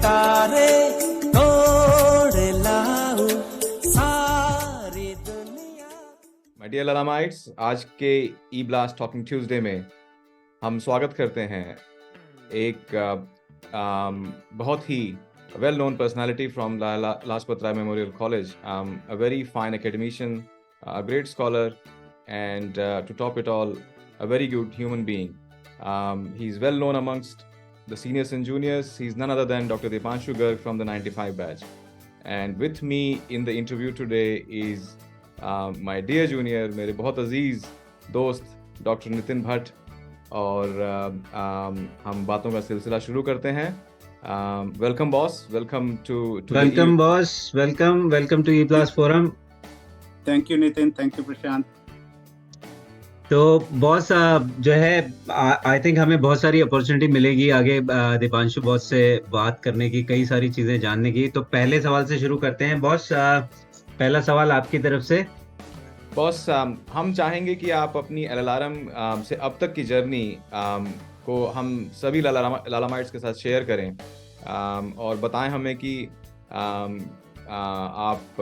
नकारे तोड़ लाऊं सारी दुनिया। माय डियर लालामाइट्स, आज के ई ब्लास्ट टॉकिंग ट्यूसडे में हम स्वागत करते हैं एक बहुत ही well known personality from Lajpat Rai memorial college, a very fine academician, a great scholar, and to top it all, a very good human being. He's well known amongst the seniors and juniors. He's none other than Dr. Deepanshu Garg from the 95 batch. And with me in the interview today is my dear junior, मेरे बहुत अजीज दोस्त doctor Nitin Bhatt, और हम बातों का सिलसिला शुरू करते हैं. Welcome boss, welcome to welcome boss, welcome to E plus forum. Thank you Nitin, thank you Prashant. तो बॉस जो है, आई थिंक हमें बहुत सारी अपॉर्चुनिटी मिलेगी आगे दीपांशु बॉस से बात करने की, कई सारी चीजें जानने की. तो पहले सवाल से शुरू करते हैं बॉस. पहला सवाल आपकी तरफ से. बॉस, हम चाहेंगे कि आप अपनी एलएलआरएम से अब तक की जर्नी को हम सभी लालामाइट्स के साथ शेयर करें, और बताएं हमें कि आप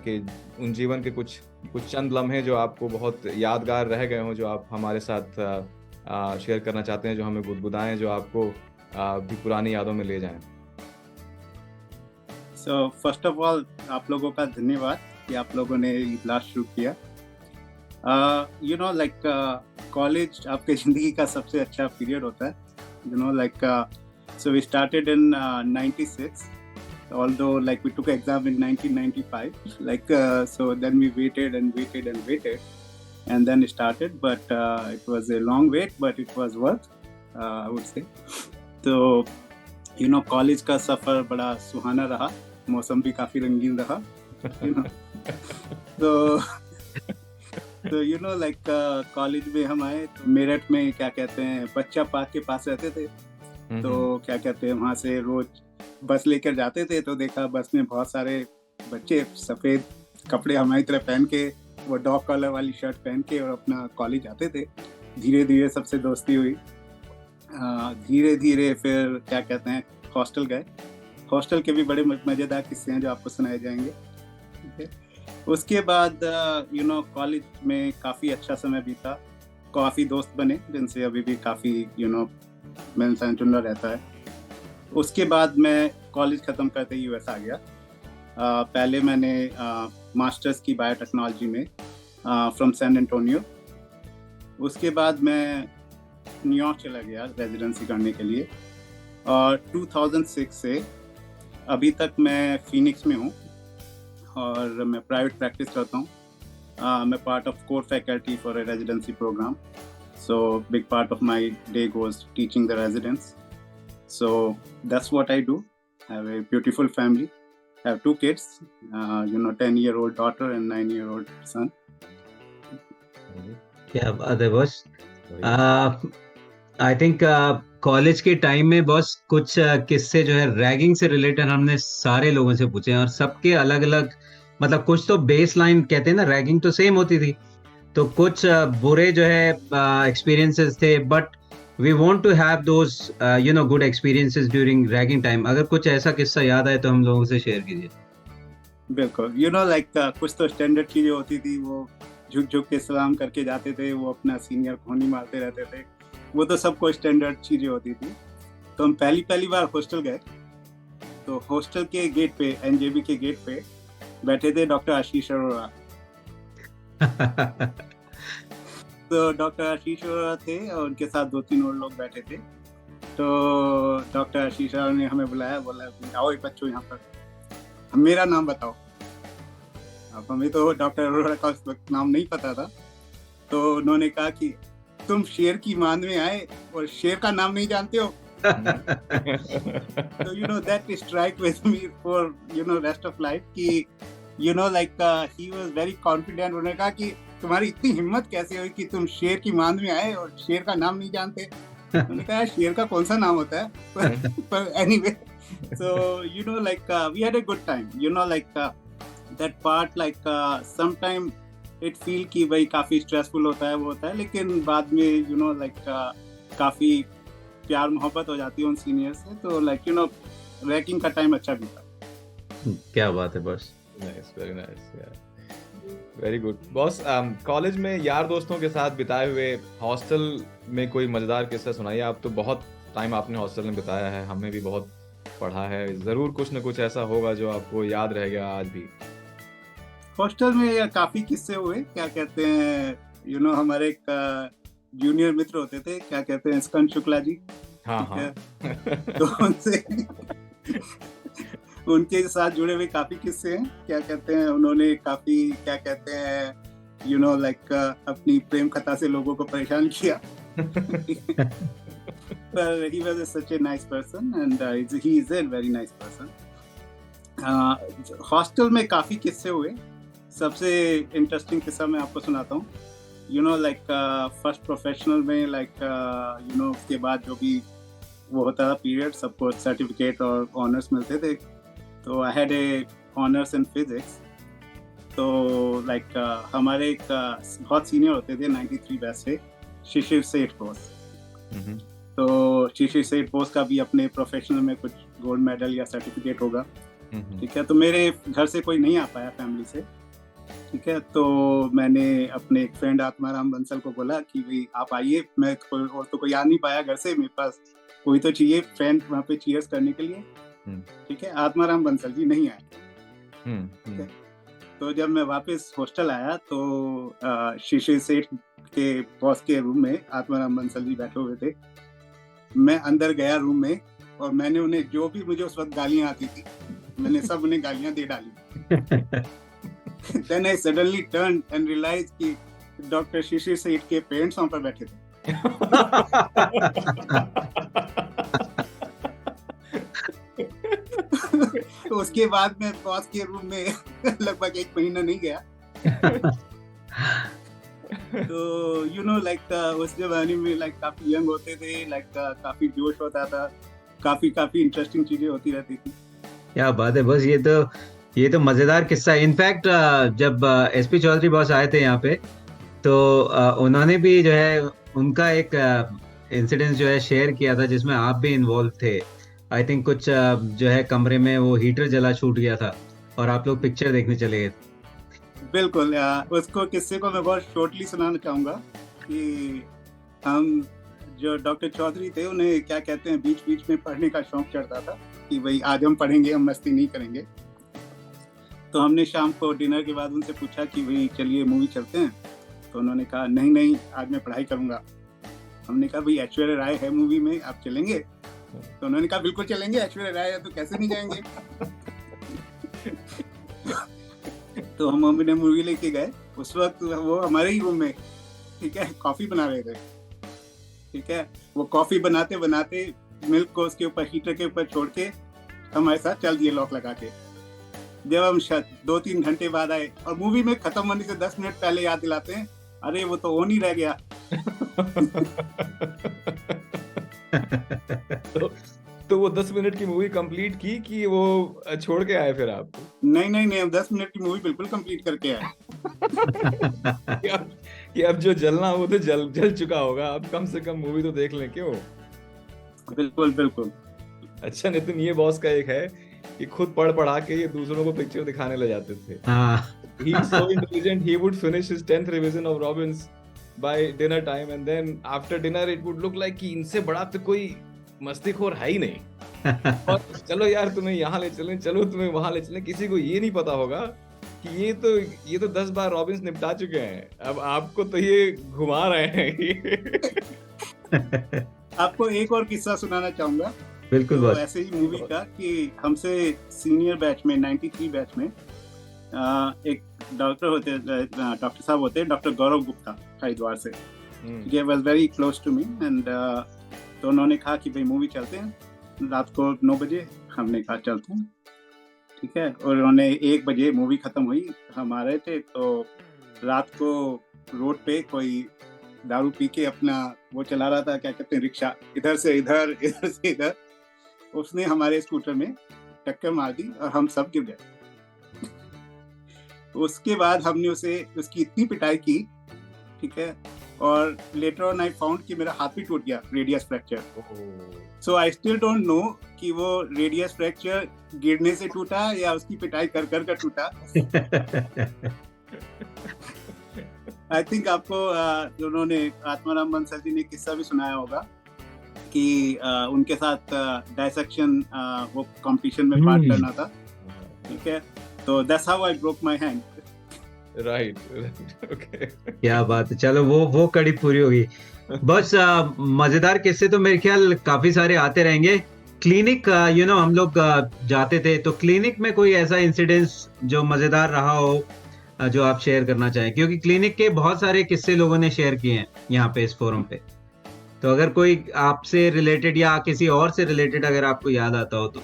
के उन जीवन के कुछ चंद लम्हे जो आपको बहुत यादगार रह गए हों, जो आप हमारे साथ शेयर करना चाहते हैं, जो हमें गुदगुदाएं, जो आपको भी पुरानी यादों में ले जाएं. सो फर्स्ट ऑफ ऑल आप लोगों का धन्यवाद कि आप लोगों ने ये ब्लास्ट शुरू किया. यू नो लाइक कॉलेज आपके ज़िंदगी का सबसे अच्छा पीरियड होता है. You know like so we started in 96, although like we took exam in 1995, like so then we waited and then started, but it was a long wait, but it was worth, I would say. So you know college का सफ़र बड़ा सुहाना रहा, मौसम भी काफ़ी रंगीन रहा. You know तो you know like college में हम आए तो मेरठ में क्या कहते हैं बच्चा पार्क के पास रहते थे. तो क्या कहते हैं वहाँ से रोज बस लेकर जाते थे, तो देखा बस में बहुत सारे बच्चे सफ़ेद कपड़े हमारी तरह पहन के, वो डॉग कॉलर वाली शर्ट पहन के, और अपना कॉलेज आते थे. धीरे धीरे सबसे दोस्ती हुई. धीरे धीरे फिर क्या कहते हैं हॉस्टल गए. हॉस्टल के भी बड़े मज़ेदार किस्से हैं जो आपको सुनाए जाएंगे. उसके बाद यू नो कॉलेज में काफ़ी अच्छा समय बीता, काफ़ी दोस्त बने जिनसे अभी भी काफ़ी यू नो मिलना जुलना रहता है. उसके बाद मैं कॉलेज ख़त्म करते यूएस आ गया. पहले मैंने मास्टर्स की बायोटेक्नोलॉजी में फ्रॉम सैन एंटोनियो. उसके बाद मैं न्यूयॉर्क चला गया रेजिडेंसी करने के लिए, और 2006 से अभी तक मैं फिनिक्स में हूँ और मैं प्राइवेट प्रैक्टिस करता हूँ. मैं part of core faculty for a residency programme. So big part of my day goes teaching the residents. So that's what I do. I have a beautiful family. I have 2 kids, you know, 10-year-old daughter and 9-year-old son. क्या बात है boss. I think college के time में boss कुछ किस्से जो है ragging से रिलेटेड हमने सारे लोगों से पूछे हैं, और सबके अलग अलग, मतलब कुछ तो बेस लाइन कहते हैं ना, रैगिंग तो सेम होती थी, तो कुछ बुरे जो है एक्सपीरियंसेस थे, but we want to have those you know good experiences during ragging time. अगर कुछ ऐसा किस्सा याद आए तो हम लोगों से शेयर कीजिए. बिल्कुल. यू नो लाइक कुछ तो स्टैंडर्ड चीज़ें होती थी, वो झुक के सलाम करके जाते थे, वो अपना सीनियर को नहीं मारते रहते थे, वो तो सब कोई स्टैंडर्ड चीज़ें होती थी. तो हम पहली बार हॉस्टल गए, तो हॉस्टल के गेट पे, एनजेबी के गेट पे बैठे थे डॉक्टर आशीष अरोड़ा. तो डॉक्टर आशीष अरोड़ा थे और उनके साथ 2-3 और लोग बैठे थे. तो डॉक्टर आशीष अरोड़ा ने हमें बुलाया, बोला आओ बच्चों यहाँ पर, मेरा नाम बताओ. अब हमें तो डॉक्टर अरोड़ा का उस वक्त नाम नहीं पता था. तो उन्होंने कहा कि तुम शेर की मान में आए और शेर का नाम नहीं जानते हो. तो you know that strike with me for you know rest of life कि you know like he was very confident. उन्होंने कहा कि तुम्हारी इतनी हिम्मत कैसे हुई कि तुम शेर की मांद में आए और शेर का नाम नहीं जानते. मैंने कहा शेर का कौन सा नाम होता है. पर anyway, so you know like we had a good time. You know like that part like some time it feel कि भाई काफ़ी स्ट्रेसफुल होता है, वो होता है, लेकिन बाद में यू नो लाइक काफ़ी प्यार मोहब्बत हो जाती है उन सीनियर से. तो लाइक यू नो रैगिंग का टाइम अच्छा भी था। क्या बात है boss. Nice, very nice, very good boss. College में यार दोस्तों के साथ बिताए हुए हॉस्टल में कोई मजेदार किस्सा सुनाइए। आप तो बहुत टाइम आपने हॉस्टल में बिताया है, हमने भी बहुत पढ़ा है, जरूर कुछ न कुछ ऐसा होगा जो आपको याद रह गया आज भी। हॉस्टल में काफी किस्से हुए, क्या कहते हैं हमारे एक जूनियर मित्र होते थे, क्या कहते हैं स्कंद शुक्ला जी। हाँ ठीक है। हाँ। तो उनसे उनके साथ जुड़े हुए काफी किस्से हैं, क्या कहते हैं उन्होंने काफी क्या कहते हैं लाइक अपनी प्रेम कथा से लोगों को परेशान किया। पर he was such a nice person and he is a very nice person. Hostel में काफी किस्से हुए। सबसे इंटरेस्टिंग किस्सा मैं आपको सुनाता हूँ। लाइक फर्स्ट प्रोफेशनल में लाइक उसके बाद जो भी वो होता था पीरियड, सबको सर्टिफिकेट और ऑनर्स मिलते थे। तो I had A honours in physics. तो लाइक हमारे एक बहुत सीनियर होते थे 93 बैच से, शिशिर सेठ बोस। तो शिशिर सेठ बोस का भी अपने प्रोफेशनल में कुछ गोल्ड मेडल या सर्टिफिकेट होगा। ठीक है। तो मेरे घर से कोई नहीं आ पाया फैमिली से। ठीक है। तो मैंने अपने एक फ्रेंड आत्माराम बंसल को बोला कि भाई आप आइए, मैं और तो कोई आ नहीं पाया घर से, मेरे पास कोई तो चाहिए फ्रेंड वहाँ पे चीयर्स करने के लिए। ठीक है। आत्माराम बंसल जी नहीं आए। ठीक है। तो जब मैं वापस हॉस्टल आया तो शिशिर सेठ के बॉस के रूम में आत्माराम बंसल जी बैठे हुए थे। मैं अंदर गया रूम में और मैंने उन्हें जो भी मुझे उस वक्त गालियां आती थी मैंने सब उन्हें गालियां दे डाली। Then I suddenly turned and realized कि डॉक्टर शिशिर सेठ के पेरेंट्स वहाँ पर बैठे थे। तो उसके बाद मैं बॉस के रूम में लगभग 1 महीना नहीं गया। तो लाइक उस जमाने में लाइक काफी यंग होते थे, लाइक काफी जोश होता था, काफी इंटरेस्टिंग चीजें होती रहती थी। क्या बात है बस, ये तो मजेदार किस्सा है। इनफैक्ट जब एसपी चौधरी बॉस आए थे यहाँ पे तो उन्होंने भी जो है उनका एक इंसिडेंस जो है शेयर किया था जिसमें आप भी इन्वॉल्व थे। आई थिंक कुछ जो है कमरे में वो हीटर जला छूट गया था और आप लोग पिक्चर देखने चले गए। बिल्कुल। उसको किस्से को मैं बहुत शॉर्टली सुनाना चाहूंगा कि हम जो डॉक्टर चौधरी थे उन्हें क्या कहते हैं बीच बीच में पढ़ने का शौक चढ़ता था कि भाई आज हम पढ़ेंगे, हम मस्ती नहीं करेंगे। तो हमने शाम को डिनर के बाद उनसे पूछा कि भाई चलिए मूवी चलते हैं। तो उन्होंने कहा नहीं आज मैं पढ़ाई करूंगा। हमने कहा भाई ऐश्वर्या राय है मूवी में, आप चलेंगे? तो उन्होंने कहा बिल्कुल चलेंगे, ऐश्वर्या राय है तो कैसे नहीं जाएंगे। तो हम मम्मी ने मूवी लेके गए। उस वक्त वो हमारे ही रूम में, ठीक है, कॉफी बना रहे थे। ठीक है। वो कॉफी बनाते बनाते मिल्क को उसके ऊपर हीटर के ऊपर छोड़ के हमारे साथ चल दिए लॉक लगा के। जब हम 2-3 घंटे बाद आए और मूवी में खत्म होने से 10 मिनट पहले याद दिलाते हैं, अरे वो तो ऑन ही रह गया। तो वो 10 मिनट की मूवी कंप्लीट की कि वो छोड़ के आए फिर आपको? नहीं, हम 10 मिनट की मूवी बिल्कुल कंप्लीट करके आए। कि अब जो जलना वो तो जल चुका होगा, अब कम से कम मूवी तो देख लें। क्यों? बिल्कुल। अच्छा नितिन, ये बॉस का एक है कि खुद पढ़ा के ये दूसरों को पिक्चर दिखाने ले जाते थे। He is so intelligent, he would finish his 10th revision of Robbins by dinner time and then after dinner it would look like कि इनसे बड़ा तो कोई मस्तीखोर है ही नहीं। और चलो यार तुम्हें यहाँ ले चलें, चलो तुम्हें वहां ले चलें। किसी को ये नहीं पता होगा कि ये तो 10 बार रॉबिन्स निपटा चुके हैं, अब आपको तो ये घुमा रहे हैं। आपको एक और किस्सा सुनाना चाहूंगा। बिल्कुल तो ऐसे ही मूवी का कि हमसे सीनियर बैच में 93 बैच में एक डॉक्टर साहब होते, डॉक्टर गौरव गुप्ता हरिद्वार से। He was very close to me and तो उन्होंने कहा कि भाई मूवी चलते हैं रात को 9 बजे। हमने कहा चलते हैं। ठीक है। और उन्होंने 1 बजे मूवी खत्म हुई, हम आ रहे थे। तो रात को रोड पे कोई दारू पी के अपना वो चला रहा था, क्या कहते हैं, रिक्शा, इधर से इधर इधर से इधर। उसने हमारे स्कूटर में टक्कर मार दी और हम सब गिर गए। उसके बाद हमने उसकी इतनी पिटाई की, ठीक है, और लेटर ऑन आई फाउंड कि मेरा हाथ भी टूट गया, radius fracture. So I still don't know कि वो रेडियस फ्रैक्चर गिरने से टूटा या उसकी पिटाई कर कर कर टूटा। आई थिंक आपको उन्होंने आत्माराम बंसल जी ने किस्सा भी सुनाया होगा कि उनके साथ डायसेक्शन वो कंपटीशन में पार्ट करना था, ठीक है, तो that's how I broke my hand. Right, okay, क्या बात है। चलो वो कड़ी पूरी होगी। बस मजेदार किस्से तो मेरे ख्याल काफी सारे आते रहेंगे। क्लिनिक हम लोग जाते थे, तो क्लिनिक में कोई ऐसा इंसिडेंस जो मजेदार रहा हो जो आप शेयर करना चाहें, क्योंकि क्लिनिक के बहुत सारे किस्से लोगों ने शेयर किए हैं यहाँ पे इस फोरम पे। तो अगर कोई आपसे रिलेटेड या किसी और से रिलेटेड अगर आपको याद आता हो तो।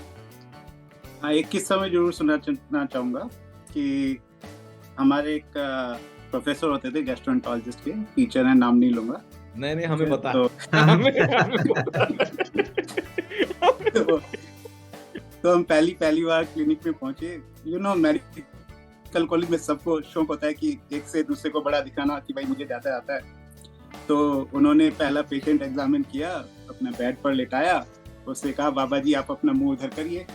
हाँ, एक किस्सा मैं जरूर सुनाना चाहूंगा कि हमारे एक प्रोफेसर होते थे गैस्ट्रोएंटरोलॉजिस्ट के, टीचर है, नाम नहीं लूंगा। नहीं हमें पता तो तो हम पहली बार क्लिनिक में पहुंचे। मेडिकल कॉलेज में सबको शौक होता है कि एक से दूसरे को बड़ा दिखाना कि भाई मुझे ज्यादा आता है। तो उन्होंने पहला पेशेंट एग्जामिन किया, अपने बेड पर लेटाया, उससे कहा बाबा जी आप अपना मुंह उधर करिए,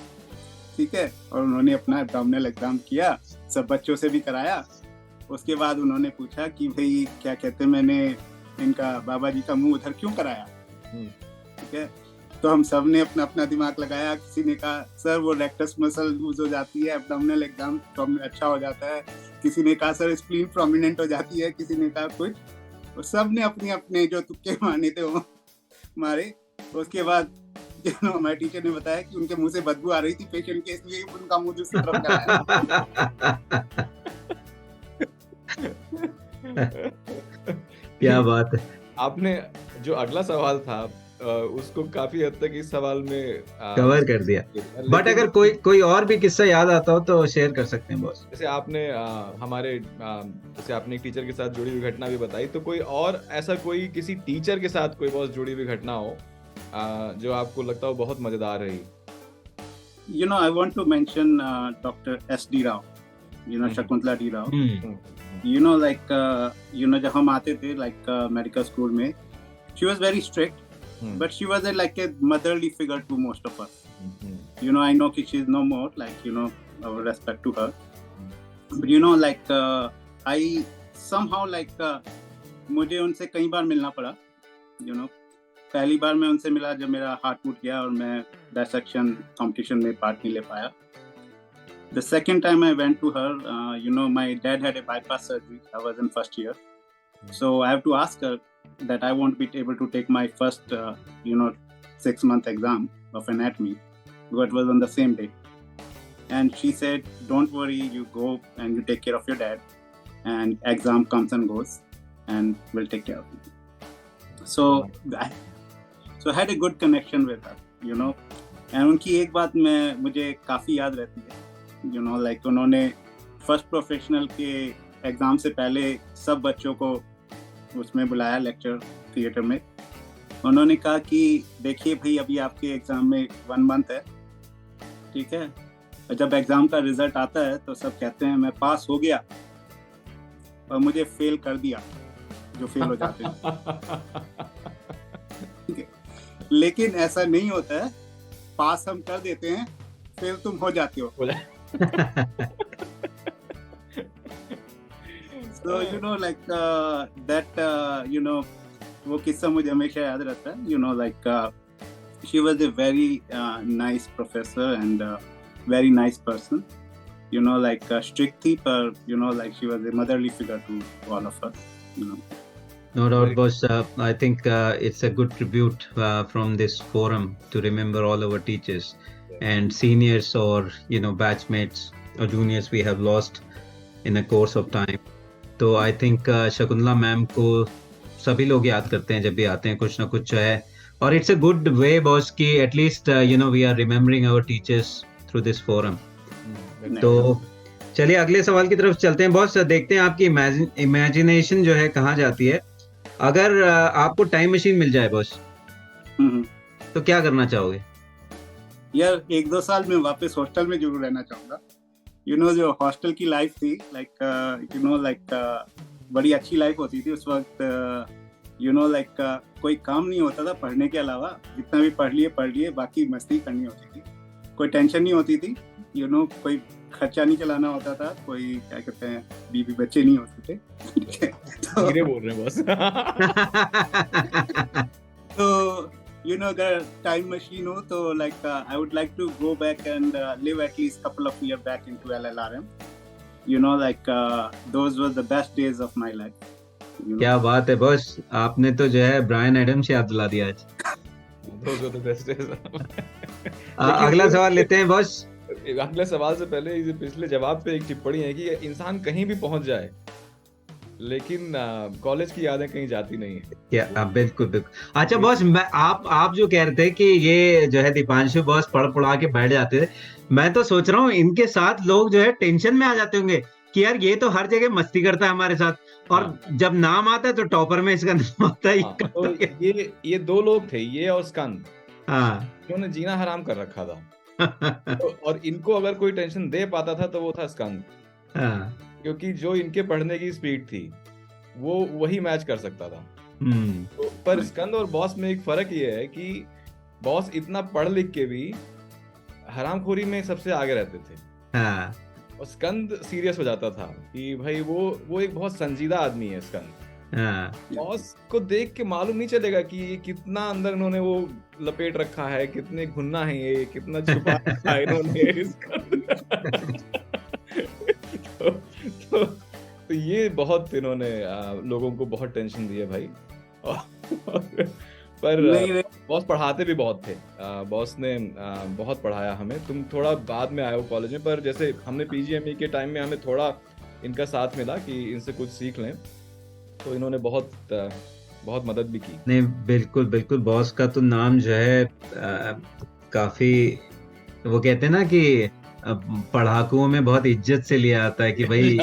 ठीक है, और उन्होंने अपना एब्डोमिनल एग्जाम किया, सब बच्चों से भी कराया। उसके बाद उन्होंने पूछा कि भाई क्या कहते हैं, मैंने इनका बाबा जी का मुंह उधर क्यों कराया, ठीक है। तो हम सब ने अपना अपना दिमाग लगाया। किसी ने कहा सर वो रेक्टस मसल लूज हो जाती है, एब्डोमिनल एग्जाम अच्छा हो जाता है। किसी ने कहा सर स्प्लीन प्रोमिनेंट हो जाती है। किसी ने कहा कुछ। और सब ने अपने अपने जो तुक्के माने थे वो मारे। उसके बाद हमारे टीचर ने बताया कि उनके मुंह से बदबू आ रही थी पेशेंट के, इसलिए उनका मुंह दूसरी तरफ कराया। क्या बात है। आपने जो अगला सवाल था उसको काफी हद तक इस सवाल में कवर कर दिया। बट अगर कोई और भी किस्सा याद आता हो तो शेयर कर सकते हैं बॉस। जैसे आपने जैसे आपने एक टीचर के साथ जुड़ी हुई घटना भी बताई, तो कोई और ऐसा कोई किसी टीचर के साथ कोई बॉस जुड़ी हुई घटना हो जो आपको लगता हो बहुत मजेदार रही? I want to mention Dr. S.D. Rao, Shakuntala D Rao. जब हम आते थे मेडिकल स्कूल में, she was very strict, but she was like a motherly figure to most of us. I know that she's no more, our respect to her. But I somehow मुझे उनसे कई बार मिलना पड़ा। पहली बार मैं उनसे मिला जब मेरा हार्ट टूट गया और मैं डायसेक्शन कंपटीशन में पार्ट नहीं ले पाया। The second time I went to her, my dad had a bypass surgery. I was in first year. So I have to ask her that I won't be able to take my first, 6-month exam of anatomy, because it was on the same day. And she said, don't worry, you go and you take care of your dad, and exam comes and goes, and we'll take care of you. So I had a good connection with her, and उनकी एक बात मुझे काफ़ी याद रहती है, उन्होंने first professional के एग्ज़ाम से पहले सब बच्चों को उसमें बुलाया लेक्चर थिएटर में। उन्होंने कहा कि देखिए भाई अभी आपके एग्ज़ाम में 1 मंथ है, ठीक है, और जब एग्ज़ाम का रिजल्ट आता है तो सब कहते हैं मैं पास हो गया, और मुझे फेल कर दिया, जो फेल हो जाते हैं। ठीक है, लेकिन ऐसा नहीं होता है, पास हम कर देते हैं, फेल तुम हो जाते हो। So वो किस्सा मुझे हमेशा याद रहता है। she was a very nice professor and very nice person, strict थी, पर she was a motherly figure to all of us, No doubt, boss. I think it's a good tribute from this forum to remember all our teachers and seniors or batchmates or juniors we have lost in a course of time. तो I think Shakuntala ma'am को सभी लोग याद करते हैं जब भी आते हैं, कुछ ना कुछ है, और it's a good way, boss, कि at least we are remembering our teachers through this forum. तो चलिए अगले सवाल की तरफ चलते हैं बॉस। देखते हैं आपकी इमेजिनेशन जो है कहाँ जाती है। अगर आपको टाइम मशीन मिल जाए बॉस, तो क्या करना चाहोगे? यार 1-2 साल में वापस हॉस्टल में जरूर रहना चाहूंगा। जो हॉस्टल की लाइफ थी, बड़ी अच्छी लाइफ होती थी उस वक्त। यू नो लाइक कोई काम नहीं होता था पढ़ने के अलावा, जितना भी पढ़ लिए, बाकी मस्ती करनी होती थी, कोई टेंशन नहीं होती थी, यू नो कोई खर्चा नहीं चलाना होता था, कोई क्या कहते हैं बीवी बच्चे नहीं होते थे। धीरे बोल रहे हैं बस। तो यू नो अगर टाइम मशीन हो तो like I would like to go back and live at least couple of year back into LLRM, you know like those were the best days of my life. क्या बात है boss, आपने तो जो है ब्रायन एडम्स याद दिला दिया आज। Those were the best days. अगला सवाल लेते हैं बॉस। अगले सवाल से पहले इस पिछले जवाब पे एक टिप्पणी है कि इंसान कहीं भी पहुंच जाए, लेकिन कॉलेज की यादें कहीं जाती नहीं है। क्या बिल्कुल बिल्कुल। अच्छा बॉस, मैं आप जो कह रहे थे कि ये जो है दीपांशु बॉस पढ़ पढ़ा के बैठ जाते थे, मैं तो सोच रहा हूँ इनके साथ लोग जो है टेंशन में आ जाते होंगे कि यार ये तो हर जगह मस्ती करता है हमारे साथ, और जब नाम आता है तो टॉपर में इसका नाम आता है। तो ये दो लोग थे, ये और स्कंद, हाँ, इन्होंने जीना हराम कर रखा था। और इनको अगर कोई टेंशन दे पाता था तो वो था स्कंद, हाँ, क्योंकि जो इनके पढ़ने की स्पीड थी वो वही मैच कर सकता था। तो पर स्कंद और बॉस में एक फर्क ये है कि बॉस इतना पढ़ लिख के भी हरामखोरी में सबसे आगे रहते थे, हाँ, और स्कंद सीरियस हो जाता था कि भाई वो एक बहुत संजीदा आदमी है स्कंद। हाँ, बॉस को देख के मालूम नहीं चलेगा कि ये कितना अंदर इन्होंने वो लपेट रखा है, कितने घुन्ना है ये, कितना छुपा रखा है इन्होंने तो ये बहुत इन्होंने लोगों को बहुत टेंशन दी है भाई। पर बॉस पढ़ाते भी बहुत थे, बॉस ने बहुत पढ़ाया हमें। तुम थोड़ा बाद में आए हो कॉलेज में, पर जैसे हमने PGME के टाइम में हमें थोड़ा इनका साथ मिला कि इनसे कुछ सीख लें, तो इन्होंने बहुत मदद भी की। नहीं बिल्कुल बिल्कुल, बॉस का तो नाम जो है काफी, वो कहते हैं ना कि पढ़ाकुओं में बहुत इज्जत से लिया आता है कि भाई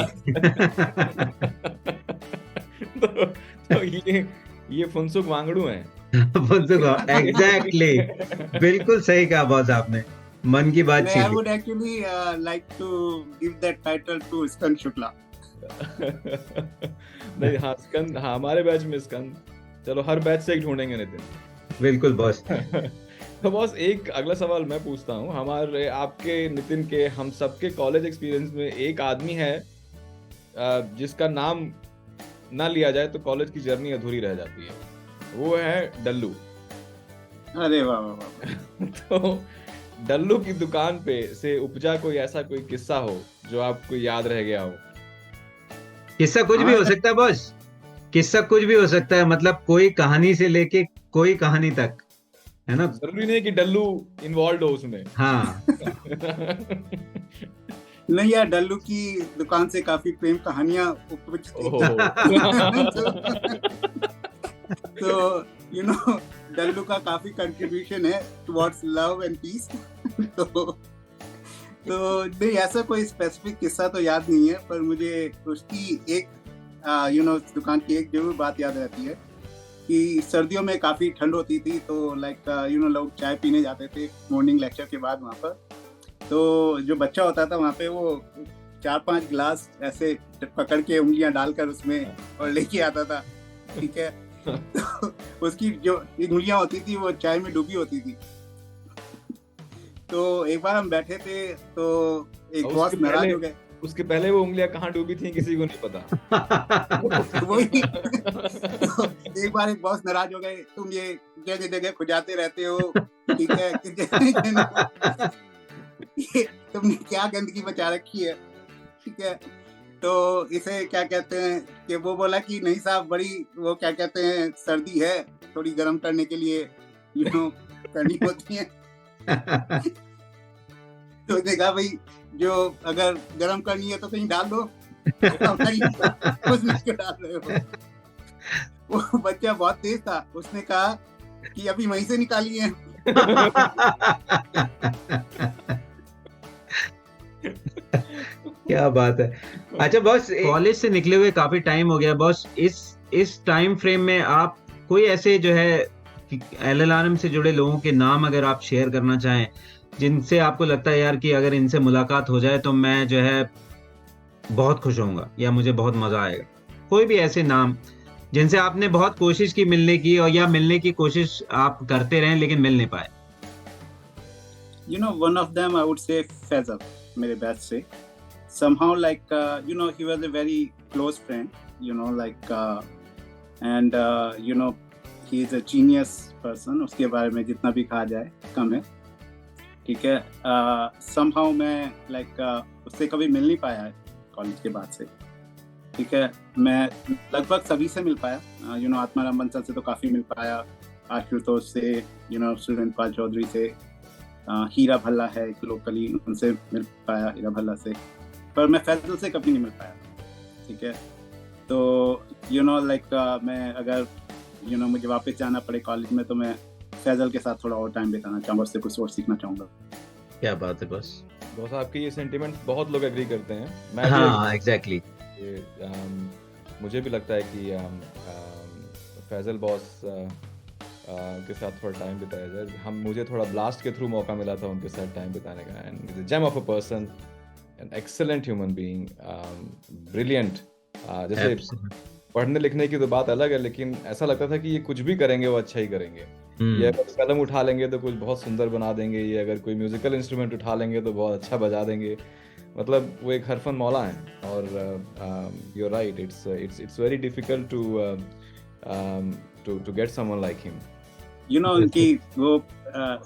तो ये फुनसुक वांगड़ू हैं। एग्जैक्टली, बिल्कुल सही कहा बॉस आपने, मन की बात छीन ली। I would actually like to give that title to स्कंद शुक्ला। नहीं, हाँ स्कंद, हाँ हमारे बैच में स्कंद, चलो हर बैच से एक ढूंढेंगे नितिन। बिल्कुल बॉस। तो बॉस एक अगला सवाल मैं पूछता हूँ, हमारे आपके नितिन के हम सबके कॉलेज एक्सपीरियंस में एक आदमी है जिसका नाम ना लिया जाए तो कॉलेज की जर्नी अधूरी रह जाती है, वो है डल्लू। अरे वाह वाह वाह। तो डल्लू की दुकान पे से उपजा कोई ऐसा कोई किस्सा हो जो आपको याद रह गया हो? किस्सा कुछ भी हो सकता है बॉस, किस्सा कुछ भी हो सकता है, मतलब कोई कहानी से लेके कोई कहानी तक, है ना? जरूरी नहीं कि डल्लू इन्वॉल्व हो उसमें। हाँ। नहीं यार, डल्लू की दुकान से काफी प्रेम कहानियां उपज थी। तो यू नो डल्लू का काफी कंट्रीब्यूशन है टुवर्ड्स लव एंड पीस। तो नहीं, ऐसा कोई स्पेसिफिक किस्सा तो याद नहीं है, पर मुझे उसकी एक यू नो दुकान की एक जरूर बात याद रहती है कि सर्दियों में काफी ठंड होती थी, तो लाइक यू नो लोग चाय पीने जाते थे मॉर्निंग लेक्चर के बाद वहाँ पर। तो जो बच्चा होता था वहाँ पे वो 4-5 गिलास ऐसे पकड़ के उंगलियां डालकर उसमें और लेके आता था, ठीक है। तो उसकी जो उंगलियां होती थी वो चाय में डूबी होती थी। तो एक बार हम बैठे थे तो एक बॉस नाराज हो गए। उसके पहले वो उंगलियां कहाँ डूबी थी किसी को नहीं पता। वही। तो एक बार एक बॉस नाराज हो गए, तुम ये जगह जगह खुजाते रहते हो, ठीक है, तुमने क्या गंदगी मचा रखी है, ठीक है। तो इसे क्या कहते हैं कि वो बोला कि नहीं साहब, बड़ी वो क्या कहते हैं सर्दी है, थोड़ी गर्म करने के लिए यू नो करनी होती है। तो उसने कहा भाई जो अगर गर्म करनी है तो कहीं डाल दो, कुछ नहीं डाल रहे हो। वो बच्चा बहुत तेज था, उसने कहा कि अभी वहीं से निकालिए। क्या बात है। अच्छा बॉस, कॉलेज से निकले हुए काफी टाइम हो गया बॉस, इस टाइम फ्रेम में आप कोई ऐसे जो है LLRM से जुड़े लोगों के नाम अगर आप शेयर करना चाहें जिनसे आपको लगता है यार कि अगर इनसे मुलाकात हो जाए तो मैं जो है बहुत खुश होऊंगा या मुझे बहुत मजा आएगा, कोई भी ऐसे नाम जिनसे आपने बहुत कोशिश की मिलने की, और या मिलने की कोशिश आप करते रहे लेकिन मिल नहीं पाए? You know, one of them I would say Faisal, मेरे बैच से. Somehow like you know, he was a very close friend, you know, like and you know, he is a genius person. उसके बारे में जितना भी कहा जाए कम है, ठीक है. somehow मैं like उससे कभी मिल नहीं पाया है कॉलेज के बाद से, ठीक है. मैं लगभग सभी से मिल पाया, यू नो, आत्माराम बंसल से तो काफ़ी मिल पाया, आशुतोष से, यू नो, सुरेंद्र पाल चौधरी से, हीरा भल्ला है एक लोकली, उनसे मिल पाया, हीरा भल्ला से. पर मैं फैजल से कभी नहीं मिल पाया, ठीक है. तो यू नो लाइक मैं अगर यू नो मुझे वापस जाना पड़े कॉलेज में तो मैं फैजल के साथ थोड़ा और टाइम बिताना चाहूँगा, उससे कुछ और सीखना चाहूँगा. क्या बात है बस. बॉस आपके ये सेंटिमेंट बहुत लोग एग्री करते हैं. मैं हाँ एग्जैक्टली. मुझे भी लगता है कि फैजल बॉस के साथ थोड़ा टाइम बिताया जाए. मुझे थोड़ा ब्लास्ट के थ्रू मौका मिला था उनके साथ टाइम बिताने का. And gem of a person, an excellent human being, brilliant. जैसे पढ़ने लिखने की तो बात अलग है, लेकिन ऐसा लगता था कि ये कुछ भी करेंगे वो अच्छा ही करेंगे. ये अगर कलम उठा लेंगे तो कुछ बहुत सुंदर बना देंगे, ये अगर कोई म्यूजिकल इंस्ट्रूमेंट उठा लेंगे तो बहुत अच्छा बजा देंगे. मतलब वो एक हरफन मौला हैं. और you are right, it's very difficult to get someone like him. You know, उनकी वो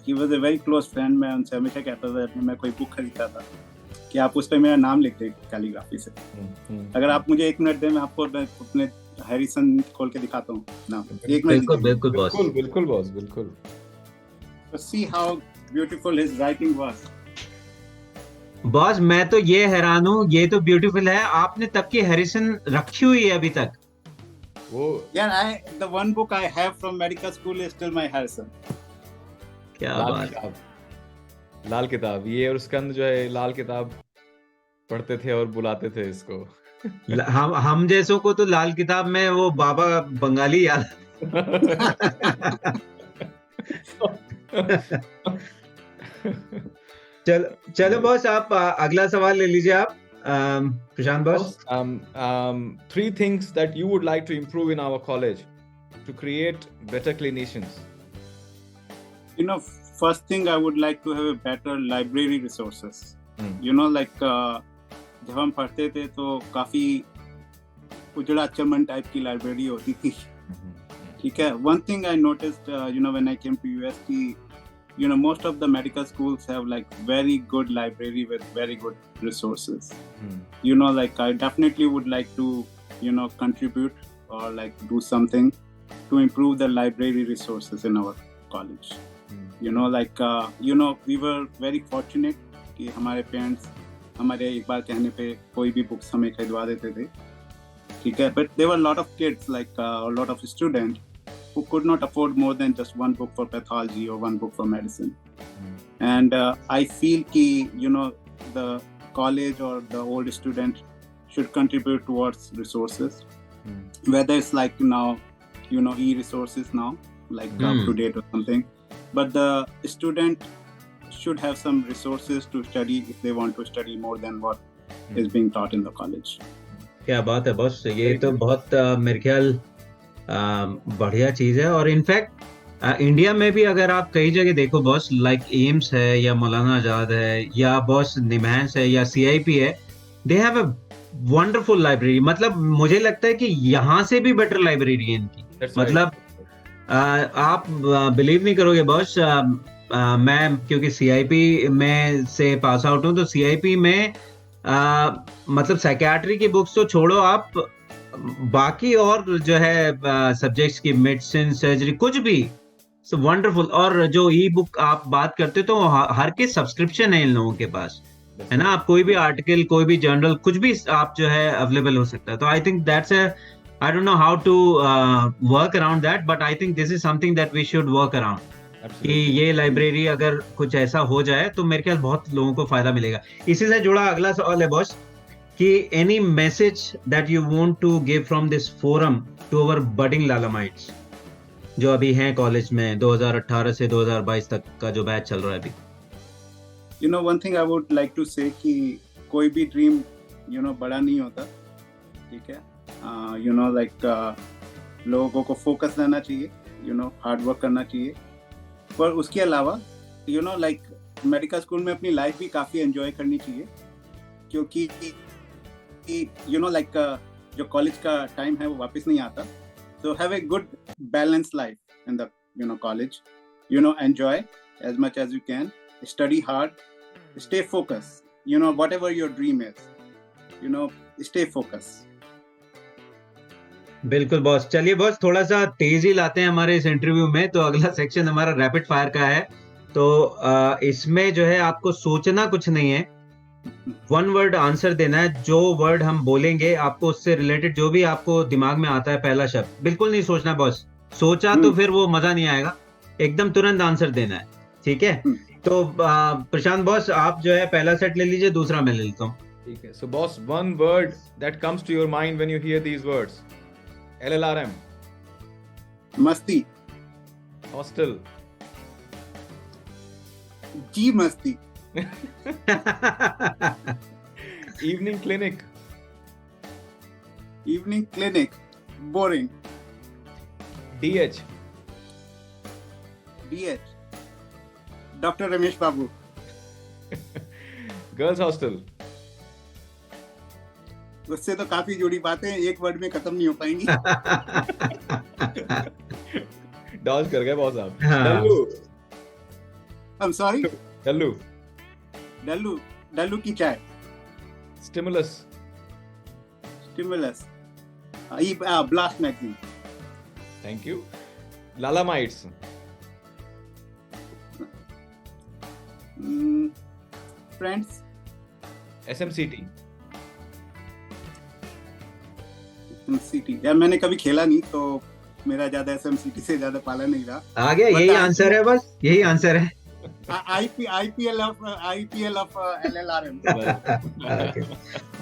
he was a very close friend. मैं उनसे हमेशा कहता था जब मैं कोई बुक खरीदता था कि आप उस पे मेरा नाम लिख दें कैलीग्राफी से. अगर आप मुझे 1 मिनट दें, मैं आपको अपने हैरिसन खोल के दिखाता हूँ ना. 1 मिनट. बिल्कुल बॉस. बिल्कुल बॉस, बिल्कुल. See how beautiful his writing was. Boss मैं तो ये हैरान हूँ, ये तो ब्यूटीफुल है. आपने तब की हैरिसन रखी हुई है अभी तक? वो यार, the one book I have from medical school is still my Harrison. क्या बात. लाल किताब, ये और स्कंद जो है लाल किताब पढ़ते थे और बुलाते थे इसको. हम जैसों को तो लाल किताब में वो बाबा बंगाली याद. चलो बॉस, आप अगला सवाल ले लीजिए आप, प्रशांत boss. 3 things that you would like to improve in our college to create better clinicians. You know, first thing I would like to have a better library resources. You know, like जब हम पढ़ते थे तो काफी उजड़ा चमन type की library होती थी, ठीक है. One thing I noticed, you know, when I came to US, you know, most of the medical schools have like very good library with very good resources. You know, like I definitely would like to, you know, contribute or like do something to improve the library resources in our college. You know, like you know, we were very fortunate कि हमारे parents हमारे एक बार कहने पे कोई भी books हमें खरीदवा देते थे, ठीक है. But there were a lot of kids, like a lot of students who could not afford more than just one book for pathology or one book for medicine. And I feel ki, you know, the college or the old student should contribute towards resources, whether it's like now, you know, e-resources now, like up to date or something, but the student should have some resources to study if they want to study more than what is being taught in the college. क्या बात है boss, ये तो बहुत मेरे ख्याल बढ़िया चीज है. और इनफैक्ट इंडिया में भी अगर आप कई जगह देखो बॉस, लाइक एम्स है या मौलाना आजाद है या बॉस निमहांस है या CIP है, they have a wonderful library. मतलब मुझे लगता है कि यहाँ से भी बेटर लाइब्रेरी है इनकी. मतलब आप बिलीव नहीं करोगे बॉस, मैं क्योंकि CIP में से पास आउट हूँ, तो CIP में मतलब साइकियाट्री की बुक्स तो छोड़ो आप, बाकी और जो है सब्जेक्ट्स की मेडिसिन, सर्जरी, कुछ भी सो वंडरफुल. और जो ई बुक आप बात करते तो हर के सब्सक्रिप्शन है इन लोगों के पास, है ना. आप कोई भी आर्टिकल, कोई भी जर्नल, कुछ भी आप जो है अवेलेबल हो सकता है. तो I think that's I don't know how to work around that, but I think this is something that we should work around. कि ये लाइब्रेरी अगर कुछ ऐसा हो जाए तो मेरे ख्याल बहुत लोगों को फायदा मिलेगा. इसी से जुड़ा अगला सवाल है बॉस कि any message that you want to give from this forum to our budding Lalamites जो अभी हैं कॉलेज में, 2018 से 2022 तक का जो बैच चल रहा है अभी. You know, one thing I would like to say कि कोई भी ड्रीम, you know, बड़ा नहीं होता, ठीक है. You know, like लोगों को फोकस रहना चाहिए, हार्ड वर्क करना चाहिए। पर उसके अलावा लाइक मेडिकल स्कूल में अपनी लाइफ भी काफ़ी एंजॉय करनी चाहिए, क्योंकि लाइक जो कॉलेज का टाइम है वो वापस नहीं आता। तो have a good balance life in the college, enjoy as much as you can, study hard, stay focused, whatever your dream is, stay focused. बिल्कुल बॉस। चलिए बॉस, थोड़ा सा तेजी लाते हैं हमारे इस इंटरव्यू में। तो अगला सेक्शन हमारा रैपिड फायर का है। तो इसमें जो है आपको सोचना कुछ नहीं है, वन वर्ड आंसर देना है। जो वर्ड हम बोलेंगे आपको उससे रिलेटेड जो भी आपको दिमाग में आता है पहला शब्द, बिल्कुल नहीं सोचना बॉस। सोचा तो फिर वो मजा नहीं आएगा, एकदम तुरंत आंसर देना है, ठीक है? तो प्रशांत बॉस, आप जो है पहला सेट ले लीजिए, दूसरा मैं ले लेता हूँ। ठीक है। So boss, one word that comes to your mind when you hear these words. LLRM, मस्ती, हॉस्टल, जी मस्ती, evening clinic, evening clinic, boring, DH, DH, doctor Ramesh Babu, girls hostel, उससे तो काफी जुड़ी बातें एक वर्ड में खत्म नहीं हो पाएंगी। डॉज कर गए बॉस आप। हाँ। डल्लू, I'm sorry, डल्लू, डल्लू की चाय, stimulus, stimulus, blast magazine, thank you, Lalamites, friends, SMCT, SMCT. यार मैंने कभी खेला नहीं तो मेरा ज्यादा एसएमसीटी से ज्यादा पाला नहीं रहा। आ गया, यही आंसर है, बस यही आंसर है। IPL of LLRM।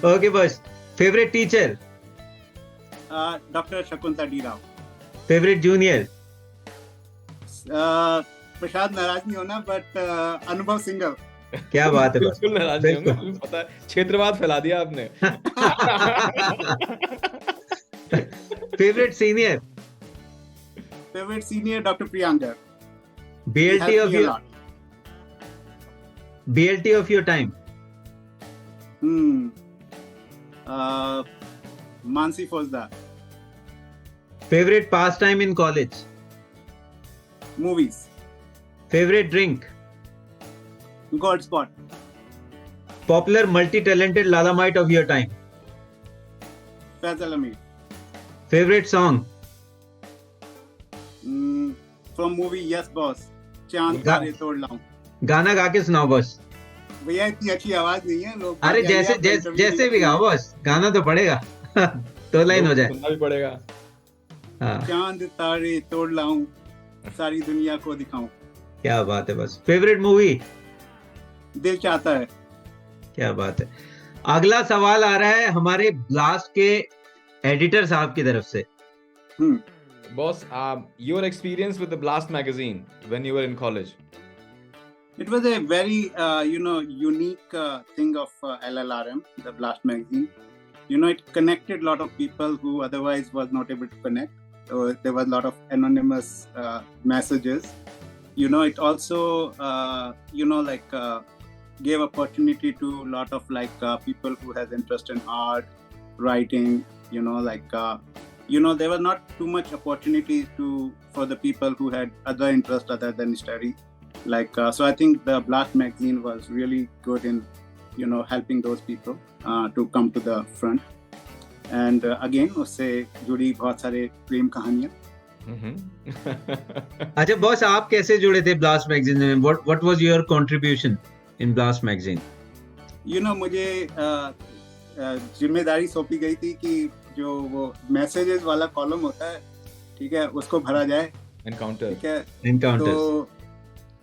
ओके बस। Favourite teacher? Doctor Shakuntala D Rao. Favourite junior? Prasad, नाराज नहीं होना, बट अनुभव सिंघल। क्या बात है बस। बिल्कुल नाराज नहीं होंगे, मुझे पता है, क्षेत्रवाद फैला दिया आपने। Favourite senior? Favourite senior doctor Priyankar. BLT of your time? Mansi Faujdar. Favourite pastime in college? Movies. Favourite drink? God spot. Popular multi talented Lalamite of your time? Faizal Amir. Favourite song? From movie yes boss, चांद तारे तोड़ लाऊं। गाना गा के सुनाओ boss. भैया इतनी अच्छी आवाज नहीं है लोग। अरे जैसे भी गाओ बॉस, गाना तो पड़ेगा। तो लाइन हो जाए। सुनना भी पड़ेगा। हाँ। चांद तारे तोड़ लाऊं, सारी दुनिया को दिखाऊं। क्या बात है बस। Favourite movie? दिल चाहता है। क्या बात है। अगला सवाल आ रहा है हमारे ब्लास्ट के एडिटर साहब की तरफ से। Boss, your experience with the Blast magazine when you were in college? It was a very, unique thing of LLRM, the Blast magazine. It connected a lot of people who otherwise was not able to connect. So there was a lot of anonymous messages. It also, gave opportunity to a lot of people who has interest in art, writing. There were not too much opportunities for the people who had other interests other than study. So I think the Blast magazine was really good in, helping those people to come to the front. And again, उससे जुड़ी बहुत सारे प्रेम कहानियाँ। अच्छा boss, आप कैसे जुड़े थे ब्लास्ट मैगजीन में? What was your contribution in Blast magazine? मुझे जिम्मेदारी सौंपी गई थी कि जो वो मैसेजेस वाला कॉलम होता है, ठीक है, उसको भरा जाए। Encounter. ठीक है। Encounters.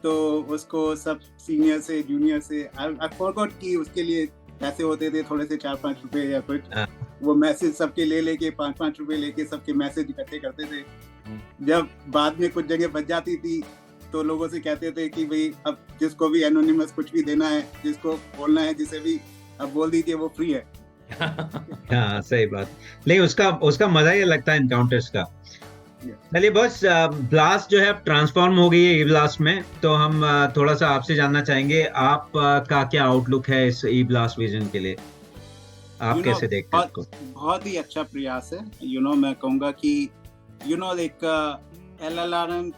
तो उसको सब सीनियर से जूनियर से आई फॉरगॉट कि उसके लिए पैसे होते थे थोड़े से 4-5 रुपए या कुछ। वो मैसेज सबके लेके 5-5 रुपए लेके सबके मैसेज इकट्ठे करते थे। जब बाद में कुछ जगह बच जाती थी तो लोगों से कहते थे कि भाई अब जिसको भी एनोनिमस कुछ भी देना है, जिसको बोलना है, जिसे भी अब बोल दीजिए, वो फ्री है। हाँ सही बात। लेकिन उसका मजा ही लगता है एनकाउंटर्स का। चलिए बॉस, ब्लास्ट जो है अब ट्रांसफॉर्म हो गई है ई ब्लास्ट में, तो हम थोड़ा सा आपसे जानना चाहेंगे आप का क्या आउटलुक है इस ई ब्लास्ट विजन के लिए, आप कैसे देखते हैं इसको? बहुत ही अच्छा प्रयास है। मैं कहूँगा कि एक LLRM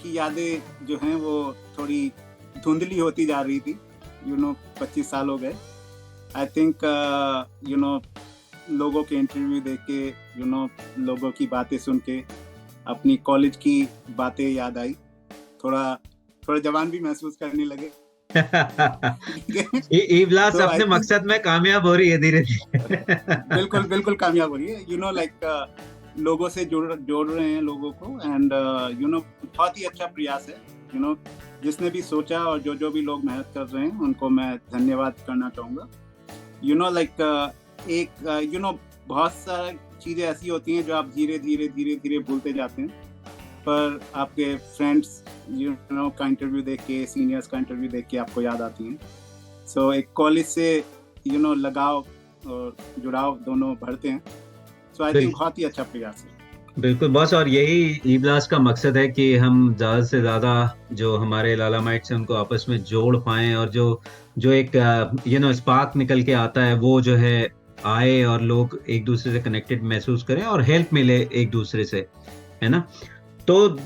की यादें जो हैं वो थोड़ी धुंधली होती जा रही थी। 25 साल हो गए। आई थिंक लोगों के इंटरव्यू देख के, लोगों की बातें सुन के अपनी कॉलेज की बातें याद आई, थोड़ा जवान भी महसूस करने लगे। ई ब्लास्ट तो अपने मकसद में कामयाब हो रही है धीरे धीरे। बिल्कुल कामयाब हो रही है। लोगों से जोड़ रहे हैं लोगों को, एंड बहुत ही अच्छा प्रयास है। जिसने भी सोचा और जो भी लोग मेहनत कर रहे हैं उनको मैं धन्यवाद करना चाहूँगा। बहुत सारी चीज़ें ऐसी होती हैं जो आप धीरे धीरे भूलते जाते हैं, पर आपके फ्रेंड्स का इंटरव्यू देख के, सीनियर्स का इंटरव्यू देख के आपको याद आती हैं। सो एक कॉलेज से लगाव और जुड़ाव दोनों बढ़ते हैं। सो आई थिंक बहुत ही अच्छा प्रयास है। बिल्कुल बॉस, और यही ई ब्लास्ट का मकसद है कि हम ज्यादा से ज्यादा जो हमारे लालामाइट्स हैं उनको आपस में जोड़ पाएं, और जो एक स्पार्क निकल के आता है वो जो है आए और लोग एक दूसरे से कनेक्टेड महसूस करें और हेल्प मिले एक दूसरे से, है ना। तो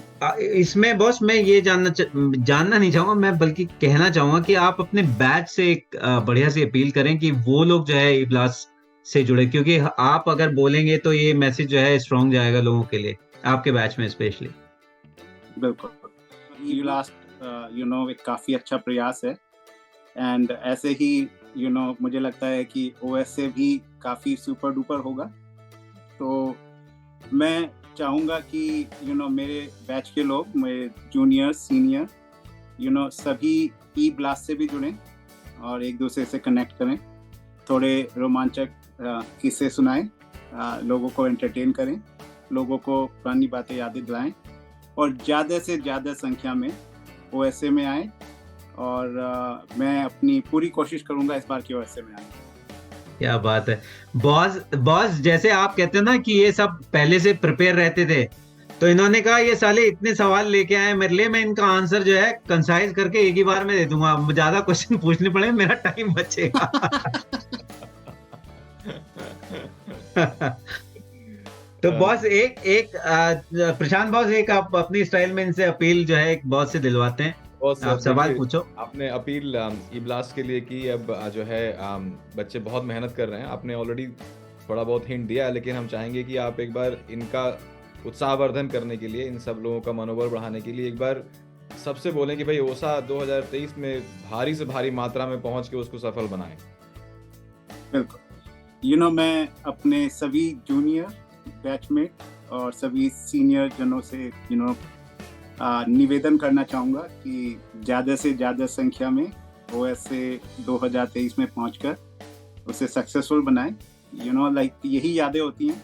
इसमें बॉस मैं ये जानना नहीं चाहूंगा, मैं बल्कि कहना चाहूंगा कि आप अपने बैच से एक बढ़िया सी अपील करें कि वो लोग जो है ई ब्लास्ट से जुड़े, क्योंकि आप अगर बोलेंगे तो ये मैसेज जो है स्ट्रॉन्ग जाएगा लोगों के लिए, आपके बैच में स्पेशली। बिल्कुल, ई ब्लास्ट एक काफी अच्छा प्रयास है, एंड ऐसे ही मुझे लगता है कि OS से भी काफी सुपर डुपर होगा। तो मैं चाहूँगा कि मेरे बैच के लोग, मेरे जूनियर सीनियर सभी ई ब्लास्ट से भी जुड़ें और एक दूसरे से कनेक्ट करें, थोड़े रोमांचक किस्से सुनाएं, लोगों को एंटरटेन करें, लोगों को पुरानी बातें याद दिलाएं, और ज़्यादा से ज़्यादा संख्या में OSA में आएं। और मैं अपनी पूरी कोशिश करूंगा इस बार की OSA में आने। क्या बात है बॉस, जैसे आप कहते हैं ना कि ये सब पहले से प्रिपेयर रहते थे, तो इन्होंने कहा ये साले इतने सवाल लेके आए मेरे लिए, मैं इनका आंसर जो है कंसाइज करके एक ही बार में दे दूंगा, ज्यादा क्वेश्चन पूछने पड़े मेरा टाइम बचेगा। तो बॉस एक प्रशांत बॉस, एक आप अपनी स्टाइल में इनसे अपील जो है एक बॉस से दिलवाते हैं, आप सवाल पूछो। आपने अपील ई ब्लास्ट के लिए की, अब जो है बच्चे बहुत मेहनत कर रहे हैं, आपने ऑलरेडी थोड़ा बहुत हिंट दिया है, लेकिन हम चाहेंगे कि आप एक बार इनका उत्साहवर्धन करने के लिए, इन सब लोगों का मनोबल बढ़ाने के लिए एक बार सबसे बोलें कि भाई ओसा 2023 में भारी से भारी मात्रा में पहुंच के उसको सफल बनाएं। बिल्कुल, मैं अपने सभी जूनियर बैचमेट और सभी सीनियर जनों से निवेदन करना चाहूँगा कि ज़्यादा से ज़्यादा संख्या में OSA 2023 में पहुंचकर उसे सक्सेसफुल बनाएं। यही यादें होती हैं,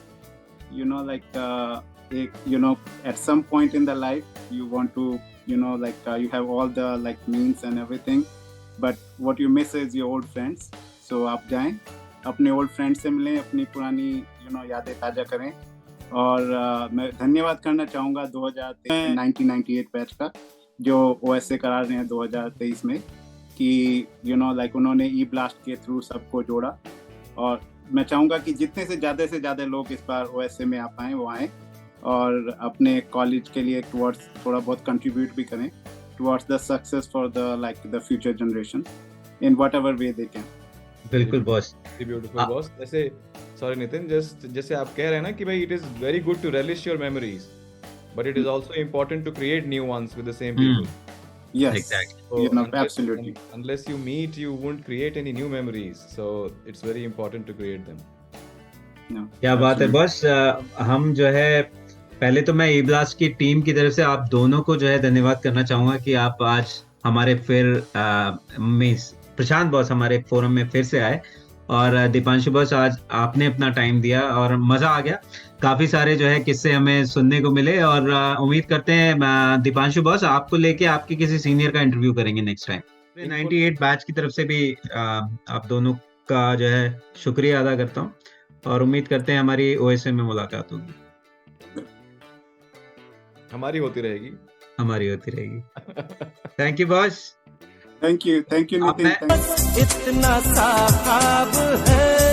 at some point in the life you want to you have all the means and everything, but what you miss is your old friends. So आप जाएं, अपने ओल्ड फ्रेंड्स से मिलें, अपनी पुरानी यादें ताज़ा करें। और मैं धन्यवाद करना चाहूँगा 1998 बैच का, जो OSA करा रहे हैं 2023 में, कि उन्होंने ई ब्लास्ट के थ्रू सबको जोड़ा। और मैं चाहूँगा कि जितने से ज़्यादा लोग इस बार OSA में आ पाएँ वो आएँ और अपने कॉलेज के लिए टुवर्ड्स थोड़ा बहुत कंट्रीब्यूट भी करें towards the success for the future generation in whatever way they can. बिल्कुल बॉस, ब्यूटीफुल बॉस। जैसे सॉरी नितिन, जैसे आप कह रहे हैं ना कि भाई it is very good to relish your memories, but it is also important to create new ones with the same people. Yes, exactly. So absolutely. Unless you meet, you won't create any new memories. So it's very important to create them. No, क्या बात है boss. हम जो है पहले तो मैं ई blast की टीम की तरफ से आप दोनों को जो है धन्यवाद करना चाहूंगा कि आप आज हमारे फिर प्रशांत बॉस हमारे फोरम में फिर से आए, और दीपांशु बॉस आज आपने अपना टाइम दिया और मजा आ गया, काफी सारे जो है किस्से हमें सुनने को मिले। और उम्मीद करते हैं दीपांशु बॉस आपको लेके आपके किसी सीनियर का इंटरव्यू करेंगे नेक्स्ट टाइम। 98 बैच की तरफ से भी आप दोनों का जो है शुक्रिया अदा करता हूँ, और उम्मीद करते हैं हमारी OSA में मुलाकात होगी। हमारी होती रहेगी। हमारी होती रहेगी। Thank you boss. Thank you अब नितिन, मैं- thank you. इतना सा ख्वाब है